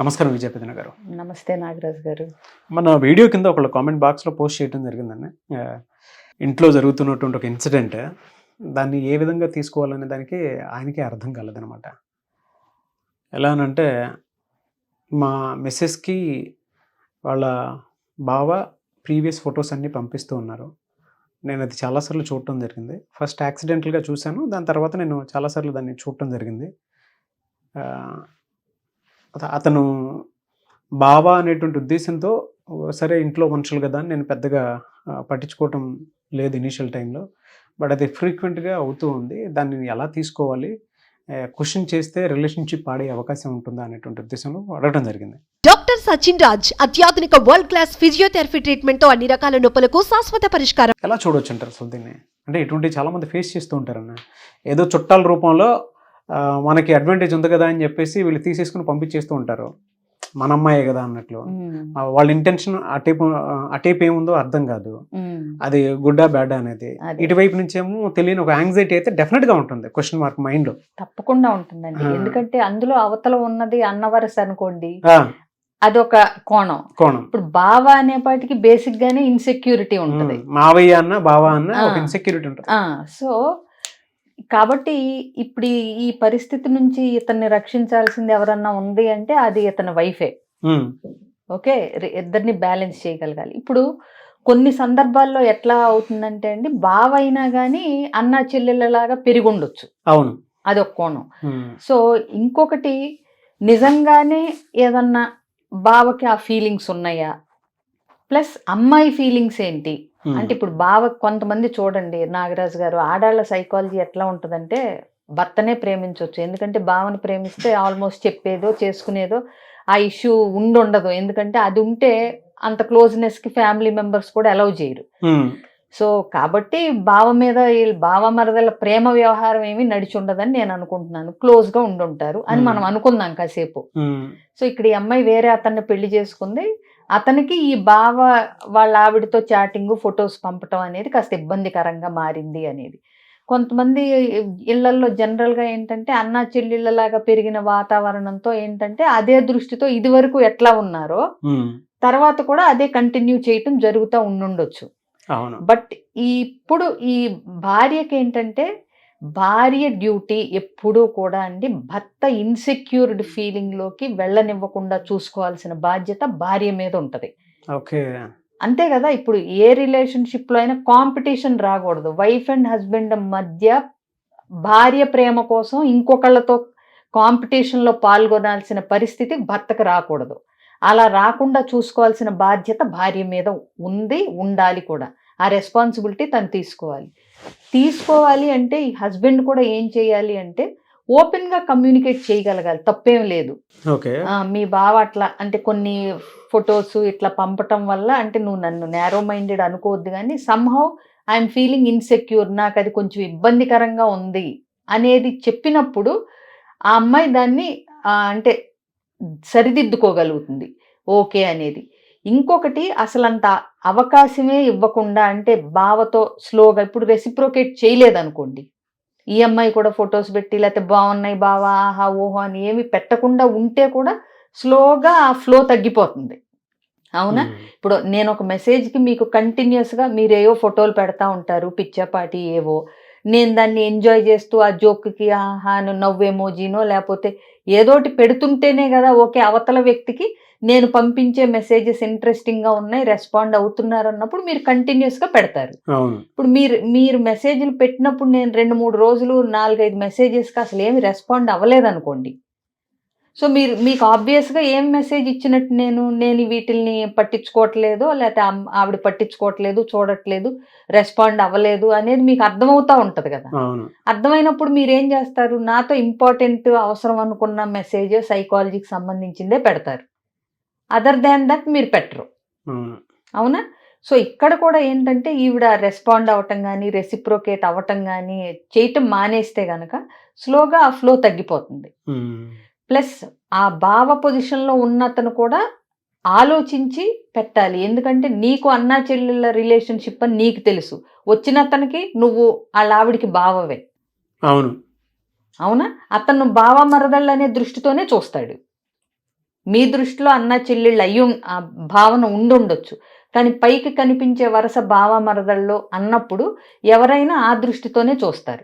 నమస్కారం విజయపతిన గారు. నమస్తే నాగరాజు గారు. మన వీడియో కింద ఒకళ్ళు కామెంట్ బాక్స్లో పోస్ట్ చేయడం జరిగిందండి. ఇంట్లో జరుగుతున్నటువంటి ఒక ఇన్సిడెంట్, దాన్ని ఏ విధంగా తీసుకోవాలనే దానికి ఆయనకే అర్థం కాలేదనమాట. ఎలా అనంటే, మా మిస్సెస్కి వాళ్ళ బావ ప్రీవియస్ ఫొటోస్ అన్నీ పంపిస్తూ ఉన్నారు. నేను అది చాలాసార్లు చూడటం జరిగింది. ఫస్ట్ యాక్సిడెంటల్గా చూశాను, దాని తర్వాత నేను చాలాసార్లు దాన్ని చూడటం జరిగింది. అతను బావ అనేటువంటి ఉద్దేశంతో సరే ఇంట్లో మనుషులు కదా అని నేను పెద్దగా పట్టించుకోవటం లేదు ఇనీషియల్ టైంలో. బట్ అది ఫ్రీక్వెంట్గా అవుతూ ఉంది. దాన్ని ఎలా తీసుకోవాలి, క్వశ్చన్ చేస్తే రిలేషన్షిప్ పాడే అవకాశం ఉంటుందా అనేటువంటి ఉద్దేశంలో అడగడం జరిగింది. డాక్టర్ సచిన్ రాజ్ అత్యాధునిక వరల్డ్ క్లాస్ ఫిజియోథెరపీ ట్రీట్మెంట్ తో అన్ని రకాల నొప్పులకు శాశ్వత పరిష్కారం. ఎలా చూడవచ్చు అంటారు అసలు దీన్ని? అంటే ఇటువంటి చాలామంది ఫేస్ చేస్తూ ఉంటారన్న, ఏదో చుట్టాల రూపంలో మనకి అడ్వాంటేజ్ ఉంది కదా అని చెప్పేసి వీళ్ళు తీసేసుకుని పంపించేస్తూ ఉంటారు, మన అమ్మాయే కదా అన్నట్లు. వాళ్ళ ఇంటెన్షన్ అటేపు ఏముందో అర్థం కాదు, అది గుడ్డా బ్యాడ్ అనేది. ఇటువైపు నుంచేమో తెలియని ఒక యాంగ్జైటీ అయితే డెఫినెట్ గా ఉంటుంది, క్వశ్చన్ మార్క్ మైండ్ లో తప్పకుండా ఉంటుందండి. ఎందుకంటే అందులో అవతల ఉన్నది అన్నవరస అనుకోండి, అదొక కోణం. ఇప్పుడు బావ అనేపాటికి బేసిక్ గానే ఇన్సెక్యూరిటీ ఉంటుంది. మావయ్య అన్న బావ అన్న ఒక ఇన్సెక్యూరిటీ ఉంటుంది. సో కాబట్టి ఇప్పుడు ఈ పరిస్థితి నుంచి ఇతన్ని రక్షించాల్సింది ఎవరన్నా ఉంది అంటే అది ఇతని వైఫే. ఓకే, ఇద్దరిని బ్యాలెన్స్ చేయగలగాలి. ఇప్పుడు కొన్ని సందర్భాల్లో ఎట్లా అవుతుందంటే అండి, బావ అయినా కానీ అన్న చెల్లెళ్ళలాగా పెరిగుండొచ్చు. అవును, అదొక కోణం. సో ఇంకొకటి, నిజంగానే ఏదన్నా బావకి ఆ ఫీలింగ్స్ ఉన్నాయా, ప్లస్ అమ్మాయి ఫీలింగ్స్ ఏంటి అంటే, ఇప్పుడు బావ కొంతమంది చూడండి నాగరాజు గారు, ఆడాళ్ళ సైకాలజీ ఎట్లా ఉంటుందంటే, భర్తనే ప్రేమించవచ్చు. ఎందుకంటే బావని ప్రేమిస్తే ఆల్మోస్ట్ చెప్పేదో చేసుకునేదో ఆ ఇష్యూ ఉండదు. ఎందుకంటే అది ఉంటే అంత క్లోజ్నెస్ కి ఫ్యామిలీ మెంబర్స్ కూడా అలౌ చేయరు. సో కాబట్టి బావ మీద బావ మరదల ప్రేమ వ్యవహారం ఏమి నడిచి ఉండదని నేను అనుకుంటున్నాను. క్లోజ్ గా ఉండుంటారు అని మనం అనుకుందాం కాసేపు. సో ఇక్కడ ఈ అమ్మాయి వేరే అతన్ని పెళ్లి చేసుకుంది. అతనికి ఈ బావ వాళ్ళ ఆవిడతో చాటింగ్, ఫొటోస్ పంపటం అనేది కాస్త ఇబ్బందికరంగా మారింది అనేది. కొంతమంది ఇళ్లల్లో జనరల్గా ఏంటంటే అన్నా చెల్లెళ్ళలాగా పెరిగిన వాతావరణంతో ఏంటంటే అదే దృష్టితో ఇది వరకు ఎట్లా ఉన్నారో తర్వాత కూడా అదే కంటిన్యూ చేయటం జరుగుతూ ఉండుండొచ్చు. బట్ ఇప్పుడు ఈ భార్యకి ఏంటంటే, భార్య డ్యూటీ ఎప్పుడూ కూడా అండి భర్త ఇన్సెక్యూర్డ్ ఫీలింగ్ లోకి వెళ్ళనివ్వకుండా చూసుకోవాల్సిన బాధ్యత భార్య మీద ఉంటది. అంతే కదా. ఇప్పుడు ఏ రిలేషన్షిప్ లో అయినా కాంపిటీషన్ రాకూడదు. వైఫ్ అండ్ హస్బెండ్ మధ్య భార్య ప్రేమ కోసం ఇంకొకళ్ళతో కాంపిటీషన్ లో పాల్గొనాల్సిన పరిస్థితి భర్తకు రాకూడదు. అలా రాకుండా చూసుకోవాల్సిన బాధ్యత భార్య మీద ఉంది, ఉండాలి కూడా. ఆ రెస్పాన్సిబిలిటీ తను తీసుకోవాలి అంటే ఈ హస్బెండ్ కూడా ఏం చేయాలి అంటే ఓపెన్ గా కమ్యూనికేట్ చేయగలగాలి. తప్పేం లేదు. మీ బావ అట్లా అంటే కొన్ని ఫొటోస్ ఇట్లా పంపటం వల్ల అంటే నువ్వు నన్ను నేరో మైండెడ్ అనుకోవద్దు, కానీ సమ్హౌ ఐఎమ్ ఫీలింగ్ ఇన్సెక్యూర్, నాకు అది కొంచెం ఇబ్బందికరంగా ఉంది అనేది చెప్పినప్పుడు ఆ అమ్మాయి దాన్ని అంటే సరిదిద్దుకోగలుగుతుంది ఓకే అనేది. ఇంకొకటి, అసలంత అవకాశమే ఇవ్వకుండా అంటే బావతో స్లోగా, ఇప్పుడు రెసిప్రోకేట్ చేయలేదనుకోండి, ఈ అమ్మాయి కూడా ఫొటోస్ పెట్టి లేకపోతే బాగున్నాయి బావా ఆహా ఓహో అని ఏమి పెట్టకుండా ఉంటే కూడా స్లోగా ఆ ఫ్లో తగ్గిపోతుంది. అవునా? ఇప్పుడు నేను ఒక మెసేజ్కి మీకు కంటిన్యూస్గా మీరేవో ఫోటోలు పెడతా ఉంటారు, పిచ్చాపాటి ఏవో, నేను దాన్ని ఎంజాయ్ చేస్తూ ఆ జోక్కి ఆహా నవ్వు ఎమోజీనో లేకపోతే ఏదోటి పెడుతుంటేనే కదా ఓకే అవతల వ్యక్తికి నేను పంపించే మెసేజెస్ ఇంట్రెస్టింగ్ గా ఉన్నాయి, రెస్పాండ్ అవుతున్నారు అన్నప్పుడు మీరు కంటిన్యూస్ గా పెడతారు. ఇప్పుడు మీరు మెసేజ్లు పెట్టినప్పుడు నేను 2-3 రోజులు 4-5 మెసేజెస్కి అసలు ఏమి రెస్పాండ్ అవ్వలేదనుకోండి, సో మీకు ఆబ్వియస్గా ఏం మెసేజ్ ఇచ్చినట్టు, నేను వీటిల్ని పట్టించుకోవట్లేదు, లేకపోతే ఆవిడ పట్టించుకోవట్లేదు, చూడట్లేదు, రెస్పాండ్ అవ్వలేదు అనేది మీకు అర్థమవుతా ఉంటది కదా. అర్థమైనప్పుడు మీరు ఏం చేస్తారు, నాతో ఇంపార్టెంట్ అవసరం అనుకున్న మెసేజ్ సైకాలజీకి సంబంధించిందే పెడతారు. అదర్ దాన్ దట్ మీరు పెట్టరు. అవునా? సో ఇక్కడ కూడా ఏంటంటే ఈవిడ రెస్పాండ్ అవ్వటం కానీ రెసిప్రోకేట్ అవ్వటం కానీ చేయటం మానేస్తే గనక స్లోగా ఆ ఫ్లో తగ్గిపోతుంది. ప్లస్ ఆ భావ పొజిషన్లో ఉన్నతను కూడా ఆలోచించి పెట్టాలి. ఎందుకంటే నీకు అన్నా చెల్లెళ్ళ రిలేషన్షిప్ అని నీకు తెలుసు, వచ్చిన అతనికి నువ్వు వాళ్ళ ఆవిడికి బావవే. అవునా? అతను బావ మరదళ్ళు అనే దృష్టితోనే చూస్తాడు. మీ దృష్టిలో అన్న చెల్లెళ్ళు ఆ భావన ఉండుండొచ్చు, కానీ పైకి కనిపించే వరుస బావ మరదళ్ళు అన్నప్పుడు ఎవరైనా ఆ దృష్టితోనే చూస్తారు.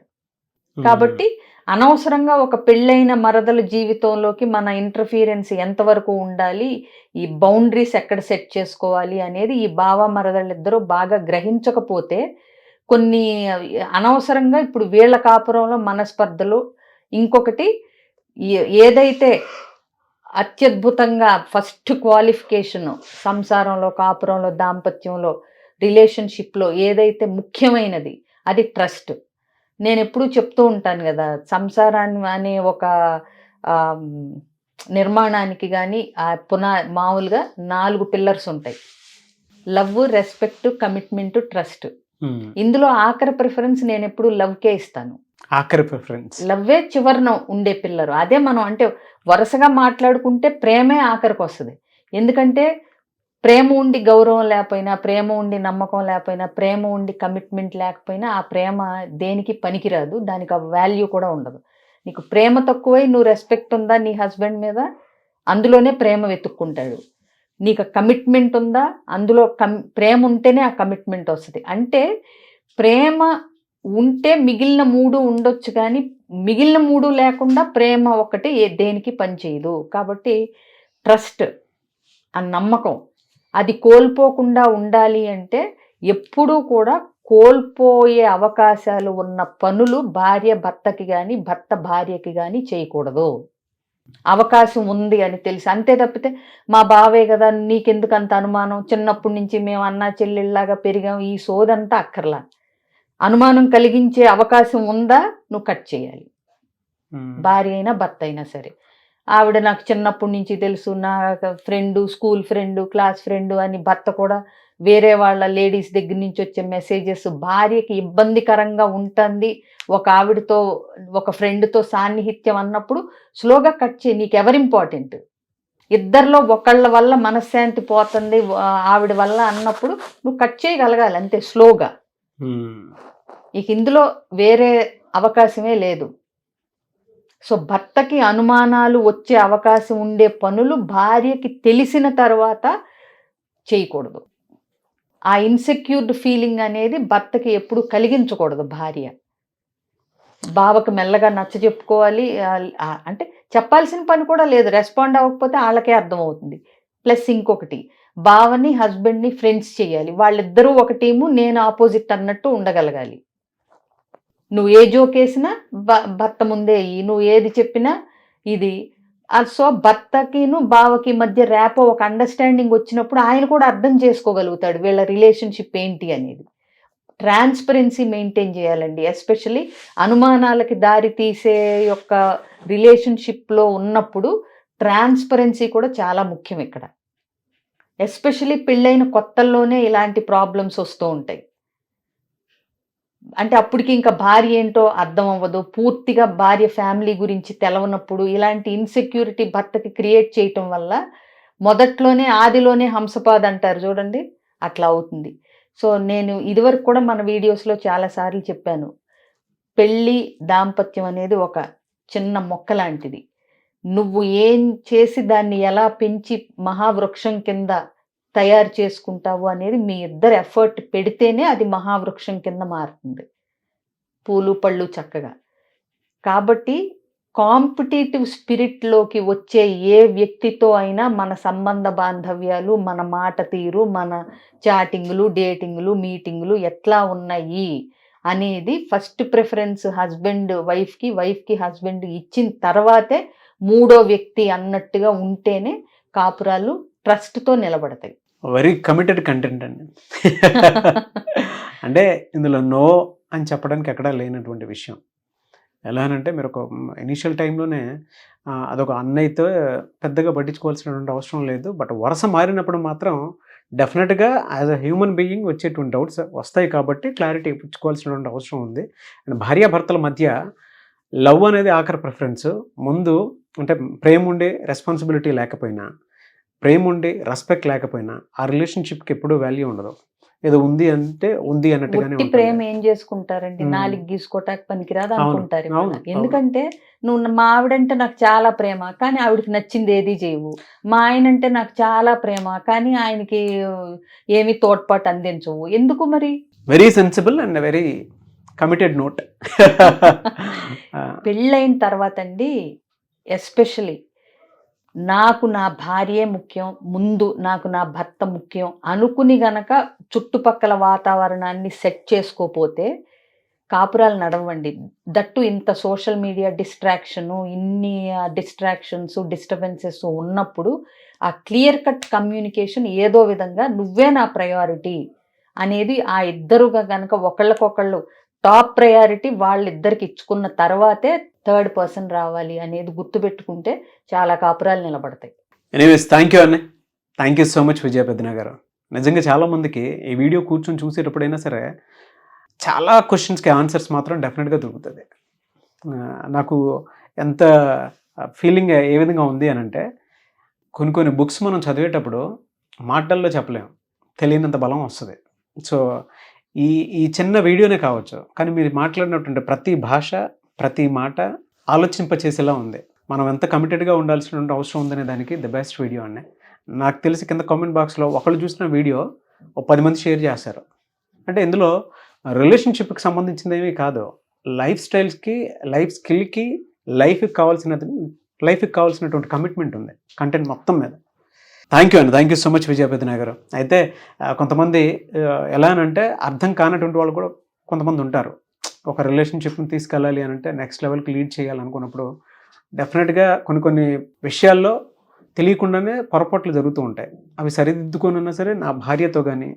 కాబట్టి అనవసరంగా ఒక పెళ్ళైన మరదల జీవితంలోకి మన ఇంటర్ఫీరెన్స్ ఎంతవరకు ఉండాలి, ఈ బౌండరీస్ ఎక్కడ సెట్ చేసుకోవాలి అనేది ఈ బావ మరదళ్ళిద్దరూ బాగా గ్రహించకపోతే కొన్ని అనవసరంగా ఇప్పుడు వీళ్ళ కాపురంలో మనస్పర్ధలు, ఇంకొకటి ఏదైతే అత్యద్భుతంగా ఫస్ట్ క్వాలిఫికేషన్ సంసారంలో, కాపురంలో, దాంపత్యంలో, రిలేషన్షిప్లో ఏదైతే ముఖ్యమైనది అది ట్రస్ట్. నేను ఎప్పుడూ చెప్తూ ఉంటాను కదా, సంసారాన్ని అనే ఒక నిర్మాణానికి కానీ మామూలుగా 4 పిల్లర్స్ ఉంటాయి: లవ్, రెస్పెక్ట్, కమిట్మెంట్, ట్రస్ట్. ఇందులో ఆఖరి ప్రిఫరెన్స్ నేను ఎప్పుడు లవ్కే ఇస్తాను. ఆఖరి ప్రిఫరెన్స్ లవ్వే చివరన ఉండే పిల్లరు. అదే మనం అంటే వరుసగా మాట్లాడుకుంటే ప్రేమే ఆఖరికి వస్తుంది. ఎందుకంటే ప్రేమ ఉండి గౌరవం లేకపోయినా, ప్రేమ ఉండి నమ్మకం లేకపోయినా, ప్రేమ ఉండి కమిట్మెంట్ లేకపోయినా ఆ ప్రేమ దేనికి పనికిరాదు, దానికి ఆ వాల్యూ కూడా ఉండదు. నీకు ప్రేమ తక్కువై నువ్వు రెస్పెక్ట్ ఉందా నీ హస్బెండ్ మీద, అందులోనే ప్రేమ వెతుక్కుంటాడు. నీకు కమిట్మెంట్ ఉందా, అందులో ప్రేమ ఉంటేనే ఆ కమిట్మెంట్ వస్తుంది. అంటే ప్రేమ ఉంటే మిగిలిన 3 ఉండొచ్చు, కానీ మిగిలిన 3 లేకుండా ప్రేమ ఒకటి దేనికి పనిచేయదు. కాబట్టి ట్రస్ట్, ఆ నమ్మకం అది కోల్పోకుండా ఉండాలి అంటే ఎప్పుడూ కూడా కోల్పోయే అవకాశాలు ఉన్న పనులు భార్య భర్తకి కానీ, భర్త భార్యకి కానీ చేయకూడదు. అవకాశం ఉంది అని తెలిసి, అంతే తప్పితే మా బావే కదా నీకెందుకు అంత అనుమానం, చిన్నప్పటి నుంచి మేము అన్నా చెల్లెళ్ళలాగా పెరిగాం, ఈ సోదంతా అక్కర్లా. అనుమానం కలిగించే అవకాశం ఉందా నువ్వు కట్ చేయాలి. భార్య అయినా భర్త అయినా సరే. ఆవిడ నాకు చిన్నప్పటి నుంచి తెలుసు, నా friend, school friend, class friend అని భర్త కూడా వేరే వాళ్ళ లేడీస్ దగ్గర నుంచి వచ్చే మెసేజెస్ భార్యకి ఇబ్బందికరంగా ఉంటుంది, ఒక ఆవిడతో ఒక ఫ్రెండ్తో సాన్నిహిత్యం అన్నప్పుడు స్లోగా కట్ చేయి. నీకు ఎవరు ఇంపార్టెంట్, ఇద్దరిలో ఒకళ్ళ వల్ల మనశ్శాంతి పోతుంది ఆవిడ వల్ల అన్నప్పుడు నువ్వు కట్ చేయగలగాలి, అంతే స్లోగా. ఇక ఇందులో వేరే అవకాశమే లేదు. సో భర్తకి అనుమానాలు వచ్చే అవకాశం ఉండే పనులు భార్యకి తెలిసిన తర్వాత చేయకూడదు. ఆ ఇన్సెక్యూర్డ్ ఫీలింగ్ అనేది భర్తకి ఎప్పుడు కలిగించకూడదు భార్య. బావకు మెల్లగా నచ్చ చెప్పుకోవాలి, అంటే చెప్పాల్సిన పని కూడా లేదు, రెస్పాండ్ అవ్వకపోతే వాళ్ళకే అర్థమవుతుంది. ప్లస్ ఇంకొకటి, బావని హస్బెండ్ని ఫ్రెండ్స్ చేయాలి, వాళ్ళిద్దరూ ఒక టీము, నేను ఆపోజిట్ అన్నట్టు ఉండగలగాలి. నువ్వు ఏ జోక్ వేసినా భర్త ముందే, నువ్వు ఏది చెప్పినా ఇది. సో భర్తకిను బావకి మధ్య ర్యాపో, ఒక అండర్స్టాండింగ్ వచ్చినప్పుడు ఆయన కూడా అర్థం చేసుకోగలుగుతాడు వీళ్ళ రిలేషన్షిప్ ఏంటి అనేది. ట్రాన్స్పరెన్సీ మెయింటైన్ చేయాలండి. ఎస్పెషల్లీ అనుమానాలకి దారి తీసే యొక్క రిలేషన్షిప్లో ఉన్నప్పుడు ట్రాన్స్పరెన్సీ కూడా చాలా ముఖ్యం ఇక్కడ. ఎస్పెషల్లీ పెళ్ళైన కొత్తల్లోనే ఇలాంటి ప్రాబ్లమ్స్ వస్తూ ఉంటాయి. అంటే అప్పటికి ఇంకా భార్య ఏంటో అర్థం అవ్వదు, పూర్తిగా భార్య ఫ్యామిలీ గురించి తెలవనప్పుడు ఇలాంటి ఇన్సెక్యూరిటీ భర్తకి క్రియేట్ చేయటం వల్ల మొదట్లోనే ఆదిలోనే హంసపాద్ అంటారు చూడండి, అట్లా అవుతుంది. సో నేను ఇదివరకు కూడా మన వీడియోస్లో చాలాసార్లు చెప్పాను, పెళ్ళి దాంపత్యం అనేది ఒక చిన్న మొక్క లాంటిది. నువ్వు ఏం చేసి దాన్ని ఎలా పెంచి మహావృక్షం కింద తయారు చేసుకుంటావు అనేది మీ ఇద్దరు ఎఫర్ట్ పెడితేనే అది మహావృక్షం కింద మారుతుంది, పూలు పళ్ళు చక్కగా. కాబట్టి కాంపిటేటివ్ స్పిరిట్లోకి వచ్చే ఏ వ్యక్తితో అయినా మన సంబంధ బాంధవ్యాలు, మన మాట తీరు, మన చాటింగ్లు, డేటింగ్లు, మీటింగ్లు ఎట్లా ఉన్నాయి అనేది ఫస్ట్ ప్రిఫరెన్స్ హస్బెండ్ వైఫ్కి, వైఫ్కి హస్బెండ్ ఇచ్చిన తర్వాతే మూడో వ్యక్తి అన్నట్టుగా ఉంటేనే కాపురాలు ట్రస్ట్తో నిలబడతాయి. వెరీ కమిటెడ్ కంటెంట్ అండి. అంటే ఇందులో నో అని చెప్పడానికి ఎక్కడా లేనటువంటి విషయం. ఎలా అనంటే మీరు ఒక ఇనిషియల్ టైంలోనే అదొక అన్నయ్యతో పెద్దగా పట్టించుకోవాల్సినటువంటి అవసరం లేదు, బట్ వరుస మారినప్పుడు మాత్రం డెఫినెట్గా యాజ్ అ హ్యూమన్ బీయింగ్ వచ్చేటువంటి డౌట్స్ వస్తాయి కాబట్టి క్లారిటీ ఇచ్చుకోవాల్సినటువంటి అవసరం ఉంది. అండ్ భార్యాభర్తల మధ్య లవ్ అనేది ఆఖరి ప్రిఫరెన్స్. ముందు అంటే ప్రేమ ఉండే రెస్పాన్సిబిలిటీ లేకపోయినా, ప్రేమ ఉండి రెస్పెక్ట్ లేకపోయినా ఆ రిలేషన్షిప్కి ఎప్పుడూ వాల్యూ ఉండదు. ఏదో ఉంది అంటే ఉంది అన్నట్టుగానే ఉట్టి ఉంటుంది. ప్రేమ ఏం చేసుకుంటారండి, మ్మ్. నాలుగు గీసుకోటానికి పనికిరాదు అవును, అనుకుంటారు అవును, ఇవాళ. అవును. ఎందుకంటే నువ్వు మా ఆవిడంటే నాకు చాలా ప్రేమ కానీ ఆవిడకి నచ్చింది ఏది చేయవు, మా ఆయన అంటే నాకు చాలా ప్రేమ కానీ ఆయనకి ఏమి తోడ్పాటు అందించవు, ఎందుకు మరి? Very sensible and very committed note. పెళ్ళైన తర్వాత అండి ఎస్పెషలీ నాకు నా భార్యే ముఖ్యం, ముందు నాకు నా భర్త ముఖ్యం అనుకుని గనక చుట్టుపక్కల వాతావరణాన్ని సెట్ చేసుకోపోతే కాపురాలు నడవండి. దట్టు ఇంత సోషల్ మీడియా డిస్ట్రాక్షను, ఇన్ని డిస్ట్రాక్షన్స్ డిస్టర్బెన్సెస్ ఉన్నప్పుడు ఆ క్లియర్ కట్ కమ్యూనికేషన్ ఏదో విధంగా నువ్వే నా ప్రయారిటీ అనేది ఆ ఇద్దరుగా గనక ఒకళ్ళకొకళ్ళు టాప్ ప్రయారిటీ వాళ్ళిద్దరికి ఇచ్చుకున్న తర్వాతే థర్డ్ పర్సన్ రావాలి అనేది గుర్తుపెట్టుకుంటే చాలా కాపురాలు నిలబడతాయి. ఎనీవేస్ థ్యాంక్ యూ అన్న, థ్యాంక్ యూ సో మచ్ విజయ పెద్దన గారు. నిజంగా చాలామందికి ఈ వీడియో కూర్చొని చూసేటప్పుడైనా సరే చాలా క్వశ్చన్స్కి ఆన్సర్స్ మాత్రం డెఫినెట్గా దొరుకుతుంది. నాకు ఎంత ఫీలింగ్ ఏ విధంగా ఉంది అని అంటే, కొన్ని బుక్స్ మనం చదివేటప్పుడు మాటల్లో చెప్పలేం, తెలియనంత బలం వస్తుంది. సో ఈ చిన్న వీడియోనే కావచ్చు, కానీ మీరు మాట్లాడినటువంటి ప్రతి భాష ప్రతి మాట ఆలోచింపచేసేలా ఉంది. మనం ఎంత కమిటెడ్గా ఉండాల్సినటువంటి అవసరం ఉందనే దానికి ది బెస్ట్ వీడియో అండి. నాకు తెలిసి కింద కామెంట్ బాక్స్లో ఒకళ్ళు చూసిన వీడియో 10 మంది షేర్ చేస్తారు. అంటే ఇందులో రిలేషన్షిప్కి సంబంధించింది ఏమీ కాదు, లైఫ్ స్టైల్స్కి, లైఫ్ స్కిల్కి, లైఫ్కి కావాల్సినటువంటి కమిట్మెంట్ ఉంది కంటెంట్ మొత్తం మీద. థ్యాంక్ యూ అండి, థ్యాంక్ యూ సో మచ్ విజయ పెద్దన గారు. అయితే కొంతమంది ఎలా అనంటే అర్థం కానటువంటి వాళ్ళు కూడా కొంతమంది ఉంటారు. ఒక రిలేషన్షిప్ని తీసుకెళ్ళాలి అని అంటే, నెక్స్ట్ లెవెల్కి లీడ్ చేయాలనుకున్నప్పుడు డెఫినెట్గా కొన్ని విషయాల్లో తెలియకుండానే పొరపాట్లు జరుగుతూ ఉంటాయి. అవి సరిదిద్దుకోనన్నా సరే నా భార్యతో కానీ,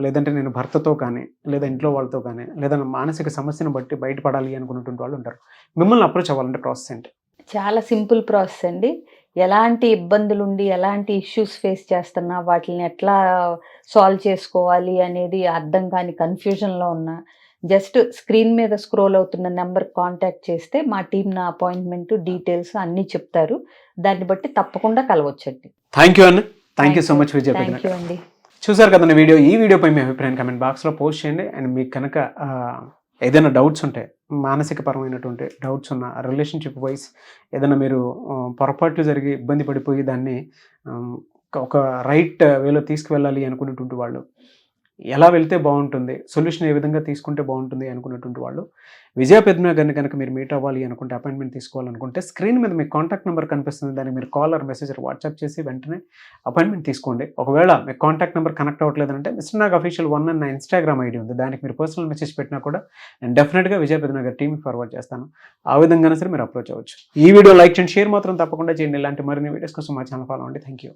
లేదంటే నేను భర్తతో కానీ, లేదా ఇంట్లో వాళ్ళతో కానీ, లేదా మానసిక సమస్యను బట్టి బయటపడాలి అనుకున్నటువంటి వాళ్ళు ఉంటారు. మిమ్మల్ని అప్రోచ్ అవ్వాలంటే ప్రాసెస్ ఏంటి? చాలా సింపుల్ ప్రాసెస్ అండి. ఎలాంటి ఇబ్బందులుండి ఎలాంటి ఇష్యూస్ ఫేస్ చేస్తున్నా వాటిని ఎట్లా సాల్వ్ చేసుకోవాలి అనేది అర్థం కాని కన్ఫ్యూజన్లో ఉన్నా జస్ట్ స్క్రీన్ మీద స్క్రోల్ అవుతున్న నెంబర్ కాంటాక్ట్ చేస్తే మా టీం నా అపాయింట్మెంట్ డీటెయిల్స్ అన్నీ చెప్తారు. దాన్ని బట్టి తప్పకుండా కలవచ్చండి. థ్యాంక్ యూ అన్న, thank you so much Vijaya Peddana thank you అండి. చూసారు కదండి వీడియో. ఈ వీడియోపై మీ అభిప్రాయం కామెంట్ బాక్స్లో పోస్ట్ చేయండి. అండ్ మీకు కనుక ఏదైనా డౌట్స్ ఉంటే, మానసిక పరమైనటువంటి డౌట్స్ ఉన్న, రిలేషన్షిప్ వైజ్ ఏదైనా మీరు పొరపాట్లు జరిగి ఇబ్బంది పడిపోయి దాన్ని ఒక రైట్ వేలో తీసుకువెళ్ళాలి అనుకునేటువంటి వాళ్ళు, ఎలా వెళ్తే బాగుంటుంది, సొల్యూషన్ ఏ విధంగా తీసుకుంటే బాగుంటుంది అనుకున్నటువంటి వాళ్ళు విజయ పెద్దన గారిని కనుక మీరు మీట్ అవ్వాలి అనుకుంటే, అపాయింట్మెంట్ తీసుకోవాలనుకుంటే స్క్రీన్ మీద మీకు కాంటాక్ట్ నెంబర్ కనిపిస్తుంది. దానికి మీరు కాల్ ఆర్ మెసేజ్ వాట్సాప్ చేసి వెంటనే అపాయింట్మెంట్ తీసుకోండి. ఒకవేళ మీకు కాంటాక్ట్ నెంబర్ కనెక్ట్ అవ్వట్లేదంటే మిస్టర్ నాగ్ అఫీషియల్ 1 అని నా ఇన్స్టాగ్రామ్ ఐడి ఉంది, దానికి మీరు పర్సనల్ మెసేజ్ పెట్టినా కూడా నేను డెఫినెట్గా విజయ పెద్దన గారి టీమ్కి ఫార్వర్డ్ చేస్తాను. ఆ విధంగానే సరే మీరు అప్రోచ్ అవ్వచ్చు. ఈ వీడియో లైక్ చేయండి, షేర్ మాత్రం తప్పకుండా చేయండి. ఇలాంటి మరిన్ని వీడియోస్ కోసం మా ఛానల్ ఫాలో అవ్వండి. Thank you.